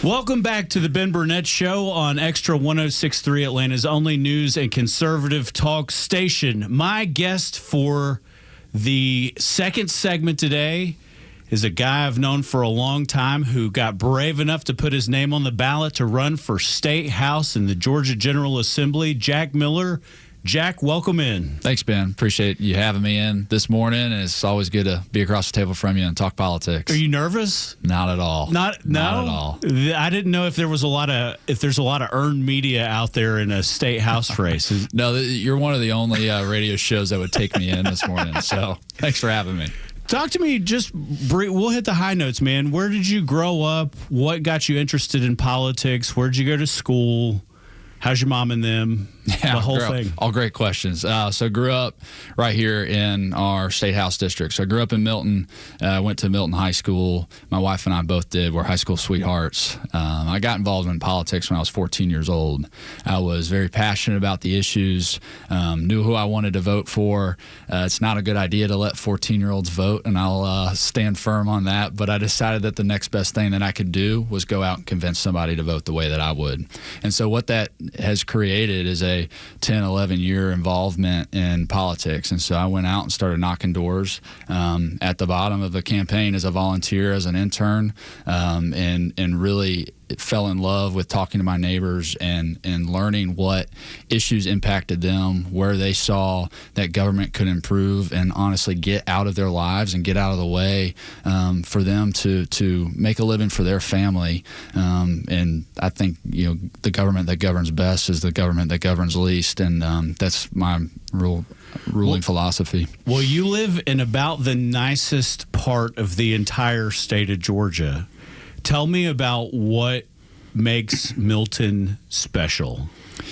Welcome back to the Ben Burnett Show on Extra 106.3, Atlanta's only news and conservative talk station. My guest for the second segment today is a guy I've known for a long time who got brave enough to put his name on the ballot to run for State House in the Georgia General Assembly. Jack Miller. Jack, welcome in. Thanks, Ben. Appreciate you having me in this morning. And it's always good to be across the table from you and talk politics. Are you nervous? Not at all. Not at all. I didn't know if there's a lot of earned media out there in a state house race. No, you're one of the only radio shows that would take me in this morning. So thanks for having me. Talk to me. We'll hit the high notes, man. Where did you grow up? What got you interested in politics? Where did you go to school? How's your mom and them? Yeah, the whole thing. All great questions. So grew up right here in our State House district. So I grew up in Milton, went to Milton High School. My wife and I both did. We're high school sweethearts. I got involved in politics when I was 14 years old. I was very passionate about the issues, knew who I wanted to vote for. It's not a good idea to let 14-year-olds vote, and I'll stand firm on that. But I decided that the next best thing that I could do was go out and convince somebody to vote the way that I would. And so what that has created is a 10, 11-year involvement in politics. And so I went out and started knocking doors at the bottom of the campaign as a volunteer, as an intern, and really fell in love with talking to my neighbors and learning what issues impacted them, where they saw that government could improve and honestly get out of their lives and get out of the way for them to make a living for their family. And I think, the government that governs best is the government that governs least. And that's my ruling philosophy. Well, you live in about the nicest part of the entire state of Georgia. Tell me about what makes Milton special.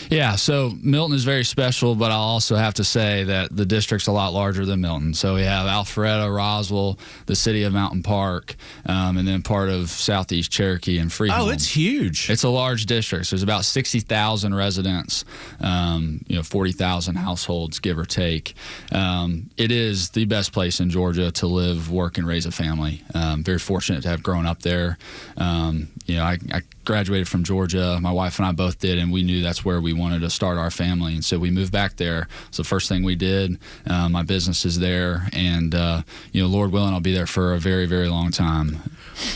Yeah, so Milton is very special, but I'll also have to say that the district's a lot larger than Milton. So we have Alpharetta, Roswell, the city of Mountain Park, and then part of southeast Cherokee and Freehold. Oh, it's huge. It's a large district. So there's about 60,000 residents, 40,000 households, give or take. It is the best place in Georgia to live, work, and raise a family. Very fortunate to have grown up there. I graduated from Georgia. My wife and I both did, and we knew that's where we wanted to start our family. And so we moved back there. It's the first thing we did. My business is there, and Lord willing, I'll be there for a very, very long time.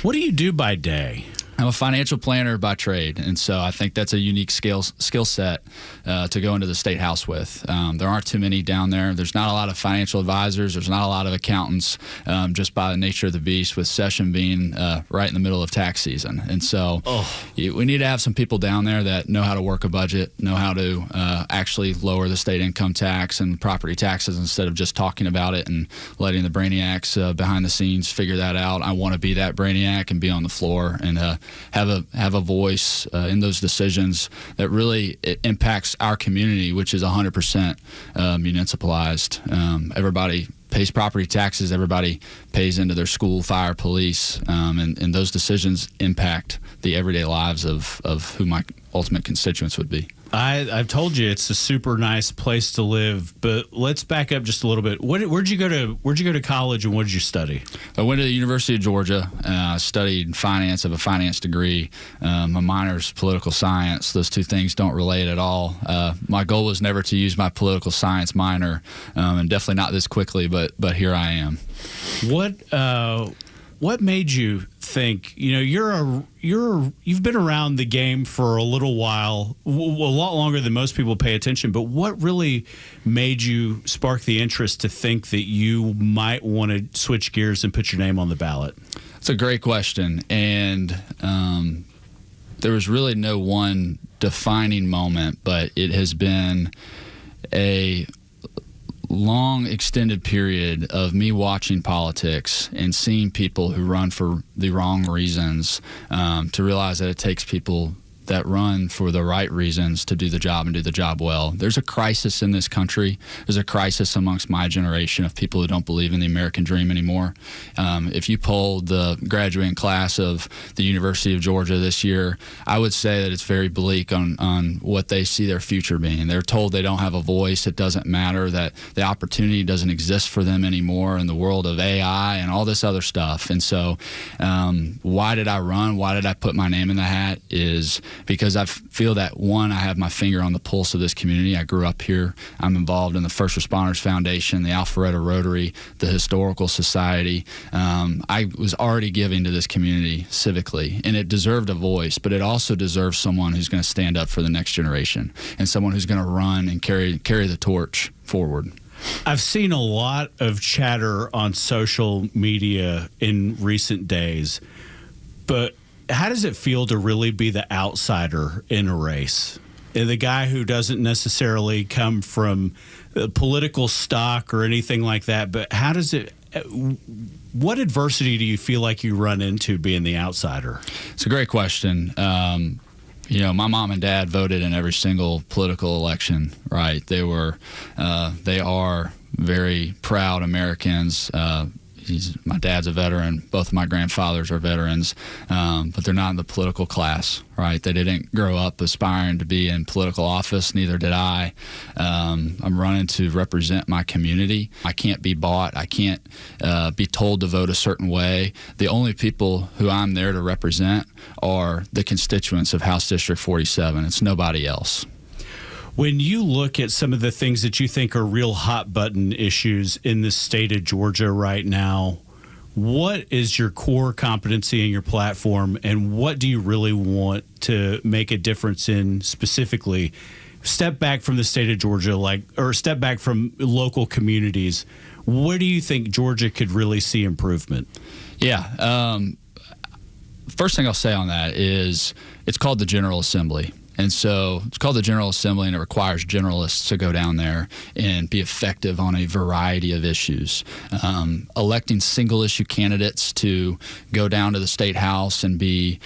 What do you do by day? I'm a financial planner by trade, and so I think that's a unique skill set to go into the State House with. There aren't too many down there. There's not a lot of financial advisors. There's not a lot of accountants, just by the nature of the beast, with session being right in the middle of tax season. And so we need to have some people down there that know how to work a budget, know how to actually lower the state income tax and property taxes instead of just talking about it and letting the brainiacs behind the scenes figure that out. I want to be that brainiac and be on the floor and have a voice in those decisions that really impacts our community, which is 100% municipalized. Everybody pays property taxes. Everybody pays into their school, fire, police, and those decisions impact the everyday lives of who my ultimate constituents would be. I've told you it's a super nice place to live, but let's back up just a little bit. Where'd you go to college, and what did you study? I went to the University of Georgia. Studied finance, have a finance degree. My minor's political science. Those two things don't relate at all. My goal was never to use my political science minor, and definitely not this quickly. But here I am. What made you think? You've been around the game for a little while, a lot longer than most people pay attention. But what really made you spark the interest to think that you might want to switch gears and put your name on the ballot? It's a great question, and there was really no one defining moment, but it has been a long extended period of me watching politics and seeing people who run for the wrong reasons, to realize that it takes people that run for the right reasons to do the job and do the job well. There's a crisis in this country. There's a crisis amongst my generation of people who don't believe in the American dream anymore. If you polled the graduating class of the University of Georgia this year, I would say that it's very bleak on what they see their future being. They're told they don't have a voice. It doesn't matter, that the opportunity doesn't exist for them anymore in the world of AI and all this other stuff. And so why did I run? Why did I put my name in the hat? Is because I feel that, one, I have my finger on the pulse of this community. I grew up here. I'm involved in the First Responders Foundation, the Alpharetta Rotary, the Historical Society. I was already giving to this community civically, and it deserved a voice, but it also deserves someone who's going to stand up for the next generation and someone who's going to run and carry the torch forward. I've seen a lot of chatter on social media in recent days, but how does it feel to really be the outsider in a race? The guy who doesn't necessarily come from political stock or anything like that, but how does it, what adversity do you feel like you run into being the outsider? It's a great question. My mom and dad voted in every single political election, right? They are very proud Americans. My dad's a veteran. Both of my grandfathers are veterans, but they're not in the political class, right? They didn't grow up aspiring to be in political office. Neither did I. I'm running to represent my community. I can't be bought. I can't be told to vote a certain way. The only people who I'm there to represent are the constituents of House District 47. It's nobody else. When you look at some of the things that you think are real hot button issues in the state of Georgia right now, what is your core competency in your platform, and what do you really want to make a difference in specifically? Step back from the state of Georgia, or step back from local communities. Where do you think Georgia could really see improvement? Yeah. First thing I'll say on that is it's called the General Assembly. And so it's called the General Assembly, and it requires generalists to go down there and be effective on a variety of issues. Electing single-issue candidates to go down to the State House and be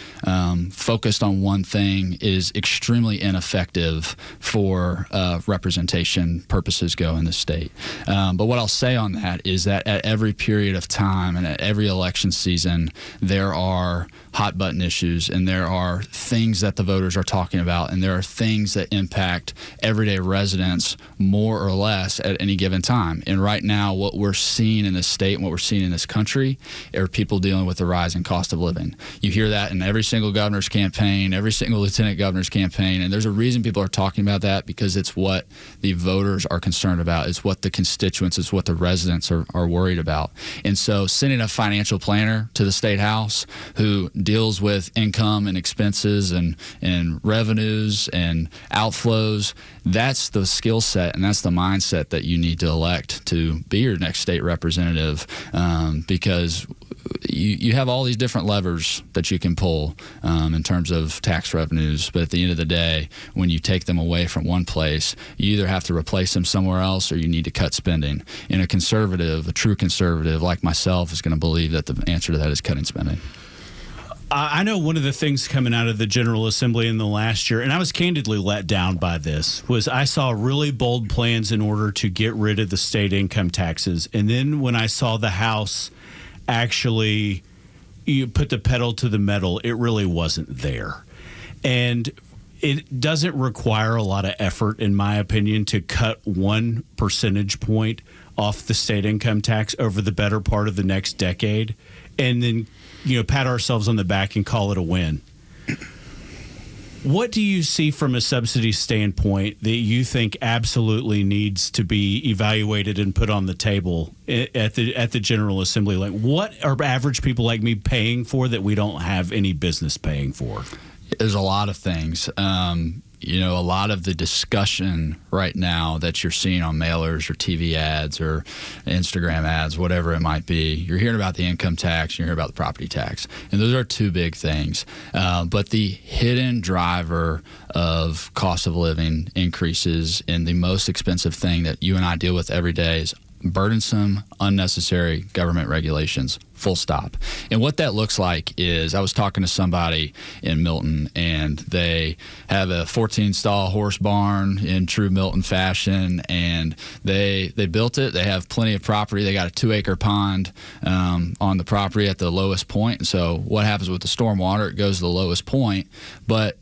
focused on one thing is extremely ineffective for representation purposes go in the state. But what I'll say on that is that at every period of time and at every election season, there are hot-button issues, and there are things that the voters are talking about, and there are things that impact everyday residents more or less at any given time. And right now, what we're seeing in this state and what we're seeing in this country are people dealing with the rising cost of living. You hear that in every single governor's campaign, every single lieutenant governor's campaign, and there's a reason people are talking about that, because it's what the voters are concerned about. It's what the constituents, it's what the residents are worried about. And so sending a financial planner to the State House who deals with income and expenses and revenues and outflows, that's the skill set and that's the mindset that you need to elect to be your next state representative, because you have all these different levers that you can pull in terms of tax revenues, but at the end of the day, when you take them away from one place, you either have to replace them somewhere else or you need to cut spending. And a true conservative like myself is going to believe that the answer to that is cutting spending. I know one of the things coming out of the General Assembly in the last year, and I was candidly let down by this, was I saw really bold plans in order to get rid of the state income taxes. And then when I saw the House actually put the pedal to the metal, it really wasn't there. And it doesn't require a lot of effort, in my opinion, to cut 1 percentage point off the state income tax over the better part of the next decade, and then pat ourselves on the back and call it a win. What do you see from a subsidy standpoint that you think absolutely needs to be evaluated and put on the table at the General Assembly? Like, what are average people like me paying for that we don't have any business paying for? There's a lot of things. A lot of the discussion right now that you're seeing on mailers or TV ads or Instagram ads, whatever it might be, you're hearing about the income tax, you're hearing about the property tax. And those are two big things. But the hidden driver of cost of living increases in the most expensive thing that you and I deal with every day is burdensome, unnecessary government regulations. full stop. And what that looks like is, I was talking to somebody in Milton, and they have a 14-stall horse barn in true Milton fashion, and they built it. They have plenty of property. They got a 2-acre pond on the property at the lowest point. And so what happens with the stormwater? It goes to the lowest point, but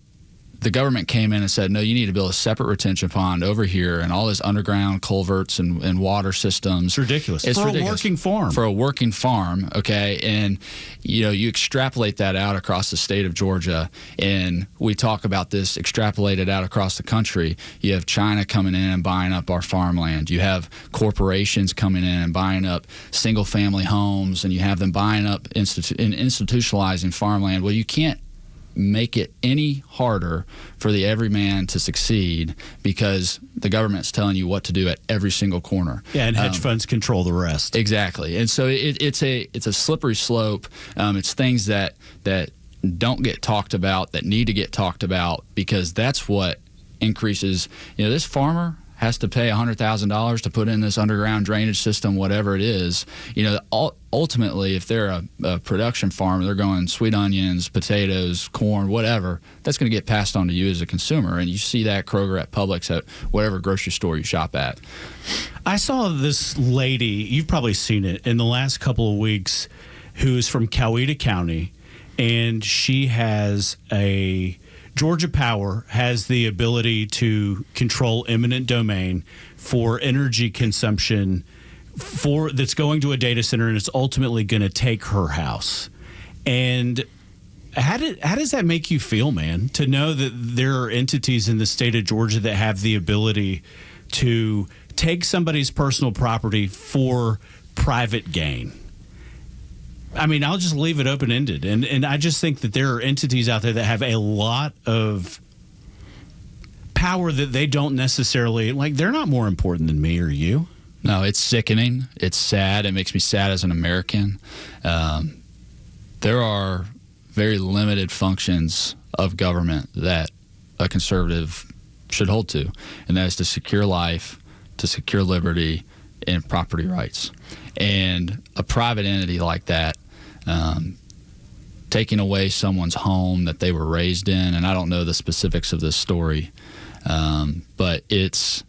the government came in and said, no, you need to build a separate retention pond over here, and all this underground culverts and water systems. It's ridiculous. It's for ridiculous. A working farm. For a working farm, okay? And, you extrapolate that out across the state of Georgia, and we talk about this extrapolated out across the country. You have China coming in and buying up our farmland. You have corporations coming in and buying up single-family homes, and you have them buying up and institutionalizing farmland. Well, you can't make it any harder for the everyman to succeed, because the government's telling you what to do at every single corner. Yeah, and hedge funds control the rest. Exactly. And so it's a slippery slope. It's things that don't get talked about, that need to get talked about, because that's what increases. This farmer has to pay $100,000 to put in this underground drainage system, whatever it is. Ultimately, if they're a production farm, they're going sweet onions, potatoes, corn, whatever, that's going to get passed on to you as a consumer. And you see that at Kroger, at Publix, at whatever grocery store you shop at. I saw this lady, you've probably seen it, in the last couple of weeks, who is from Coweta County, and she has Georgia Power has the ability to control eminent domain for energy consumption that's going to a data center, and it's ultimately going to take her house. And how does that make you feel, man, to know that there are entities in the state of Georgia that have the ability to take somebody's personal property for private gain? I mean, I'll just leave it open-ended. And I just think that there are entities out there that have a lot of power that they don't necessarily, they're not more important than me or you. No, it's sickening. It's sad. It makes me sad as an American. There are very limited functions of government that a conservative should hold to, and that is to secure life, to secure liberty, and property rights. And a private entity like that, taking away someone's home that they were raised in, and I don't know the specifics of this story, but it's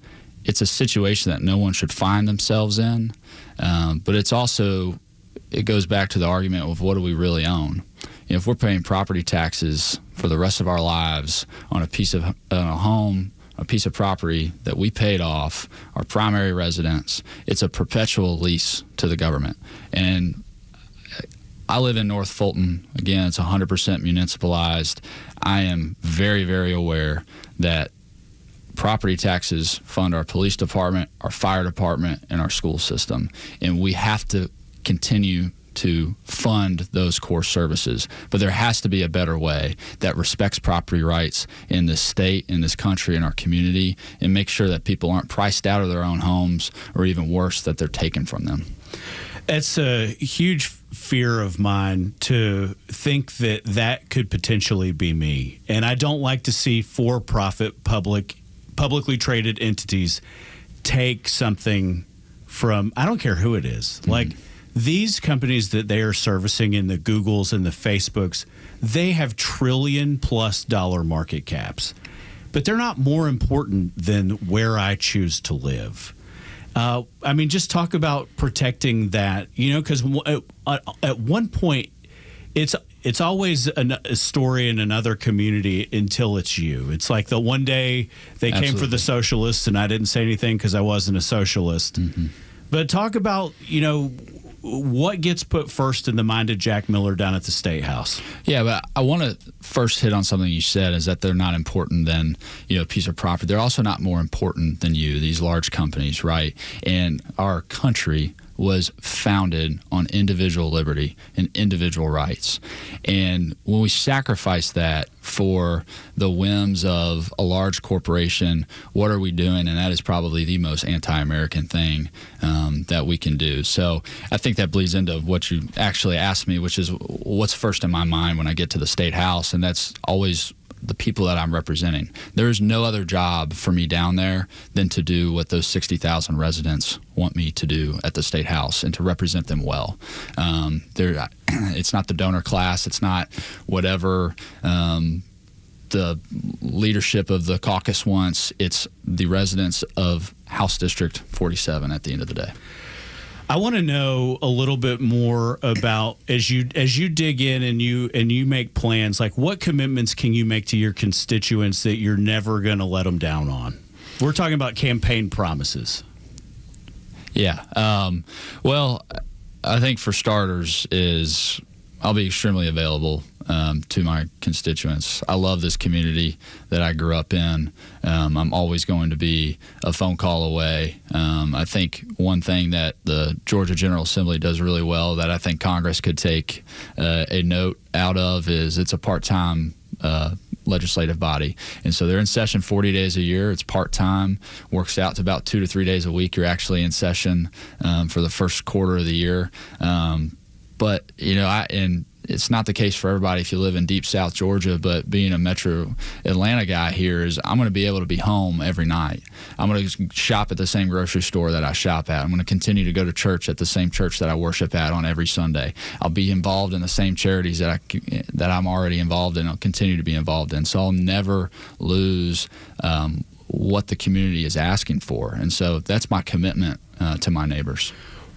a situation that no one should find themselves in. But it goes back to the argument of, what do we really own? If we're paying property taxes for the rest of our lives on a home, a piece of property that we paid off, our primary residence, it's a perpetual lease to the government. And I live in North Fulton. Again, it's 100% municipalized. I am very, very aware that property taxes fund our police department, our fire department, and our school system. And we have to continue to fund those core services. But there has to be a better way that respects property rights in this state, in this country, in our community, and make sure that people aren't priced out of their own homes, or even worse, that they're taken from them. It's a huge fear of mine to think that could potentially be me. And I don't like to see for-profit publicly traded entities take something from, I don't care who it is. Mm-hmm. Like, these companies that they are servicing in the Googles and the Facebooks, they have $1 trillion+ market caps. But they're not more important than where I choose to live. I mean, just talk about protecting that, because at one point, it's always a story in another community until it's you. It's like the one day they Absolutely. came for the socialists, and I didn't say anything because I wasn't a socialist. Mm-hmm. But talk about, what gets put first in the mind of Jack Miller down at the State House? Yeah, but I want to first hit on something you said, is that they're not important than, a piece of property. They're also not more important than you, these large companies, right? And our country was founded on individual liberty and individual rights. And when we sacrifice that for the whims of a large corporation, what are we doing? And that is probably the most anti-American thing that we can do. So I think that bleeds into what you actually asked me, which is what's first in my mind when I get to the State House. And that's always the people that I'm representing. There is no other job for me down there than to do what those 60,000 residents want me to do at the State House and to represent them well. It's not the donor class. It's not whatever the leadership of the caucus wants. It's the residents of House District 47 at the end of the day. I want to know a little bit more about as you dig in and you make plans, like what commitments can you make to your constituents that you're never going to let them down on? We're talking about campaign promises. Yeah. Well, I think for starters is I'll be extremely available to my constituents. I love this community that I grew up in. I'm always going to be a phone call away. I think one thing that the Georgia General Assembly does really well that I think Congress could take a note out of is it's a part-time legislative body. And so they're in session 40 days a year. It's part-time, works out to about 2 to 3 days a week. You're actually in session for the first quarter of the year. But, and it's not the case for everybody if you live in deep South Georgia, but being a metro Atlanta guy here is I'm going to be able to be home every night. I'm going to shop at the same grocery store that I shop at. I'm going to continue to go to church at the same church that I worship at on every Sunday. I'll be involved in the same charities that I'm already involved in. I'll continue to be involved in. So I'll never lose what the community is asking for. And so that's my commitment to my neighbors.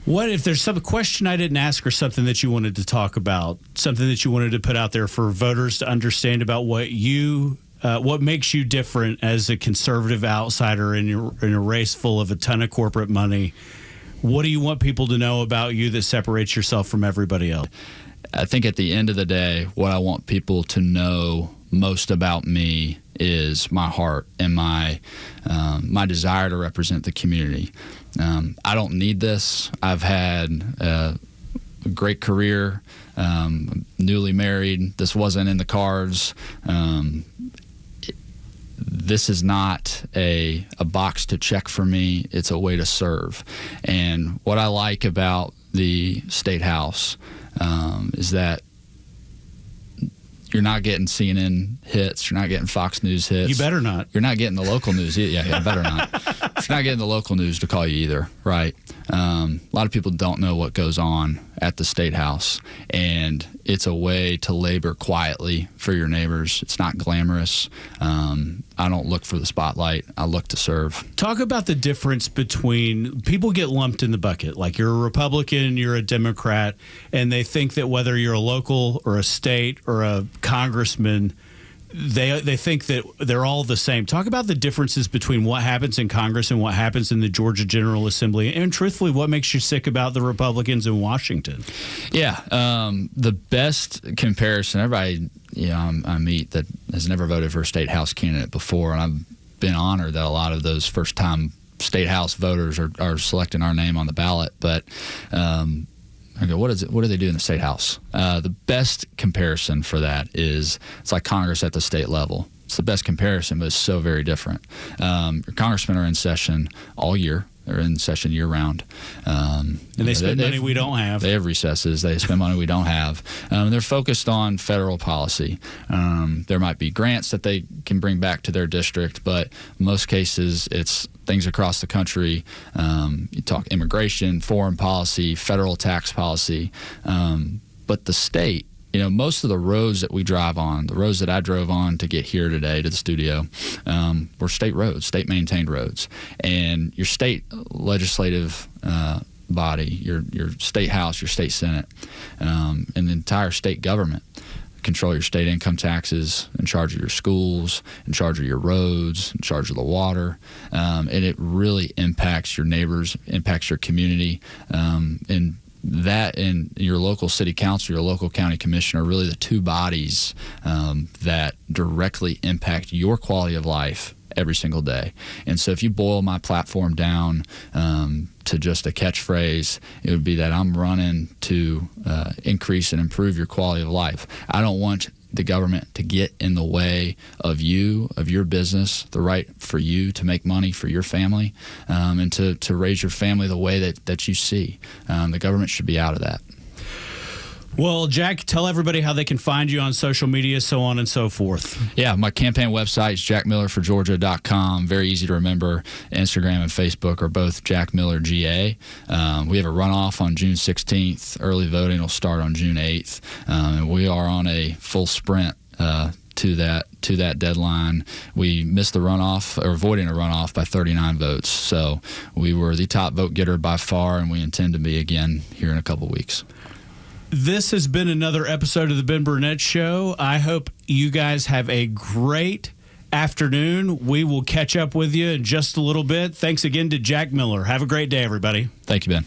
What if there's some question I didn't ask or something that you wanted to talk about, something that you wanted to put out there for voters to understand about what makes you different as a conservative outsider in a race full of a ton of corporate money? What do you want people to know about you that separates yourself from everybody else? I think at the end of the day, what I want people to know most about me is my heart and my desire to represent the community. I don't need this. I've had a great career, newly married. This wasn't in the cards. This is not a box to check for me. It's a way to serve. And what I like about the State House is that you're not getting CNN hits. You're not getting Fox News hits. You better not. You're not getting the local news. Yeah, better not. You're not getting the local news to call you either, right? A lot of people don't know what goes on at the State House, and it's a way to labor quietly for your neighbors. It's not glamorous. I don't look for the spotlight. I look to serve. Talk about the difference between people get lumped in the bucket. Like you're a Republican, you're a Democrat, and they think that whether you're a local or a state or a congressman, they think that they're all the same. Talk about the differences between what happens in Congress and what happens in the Georgia General Assembly, and truthfully, what makes you sick about the Republicans in Washington? Yeah, the best comparison, everybody I meet that has never voted for a state house candidate before, and I've been honored that a lot of those first-time state house voters are selecting our name on the ballot, but I go, what do they do in the State House? The best comparison for that is it's like Congress at the state level. It's the best comparison, but it's so very different. Your congressmen are in session all year. They're in session year-round. And they spend money we don't have. They have recesses. They spend money we don't have. They're focused on federal policy. There might be grants that they can bring back to their district, but in most cases it's things across the country. You talk immigration, foreign policy, federal tax policy. But the state, most of the roads that we drive on, the roads that I drove on to get here today to the studio, were state roads, state maintained roads. And your state legislative body, your state house, your state senate, and the entire state government control your state income taxes, in charge of your schools, in charge of your roads, in charge of the water. And it really impacts your neighbors, impacts your community, and that and your local city council, your local county commission are really the two bodies that directly impact your quality of life every single day. And so if you boil my platform down to just a catchphrase, it would be that I'm running to increase and improve your quality of life. I don't want the government to get in the way of you, of your business, the right for you to make money for your family, and to raise your family the way that you see. The government should be out of that. Well, Jack, tell everybody how they can find you on social media, so on and so forth. Yeah, my campaign website is jackmillerforgeorgia.com. Very easy to remember. Instagram and Facebook are both Jack Miller GA. We have a runoff on June 16th. Early voting will start on June 8th. And we are on a full sprint to that deadline. We missed the runoff, or avoiding a runoff, by 39 votes. So we were the top vote getter by far, and we intend to be again here in a couple weeks. This has been another episode of the Ben Burnett Show. I hope you guys have a great afternoon. We will catch up with you in just a little bit. Thanks again to Jack Miller. Have a great day, everybody. Thank you, Ben.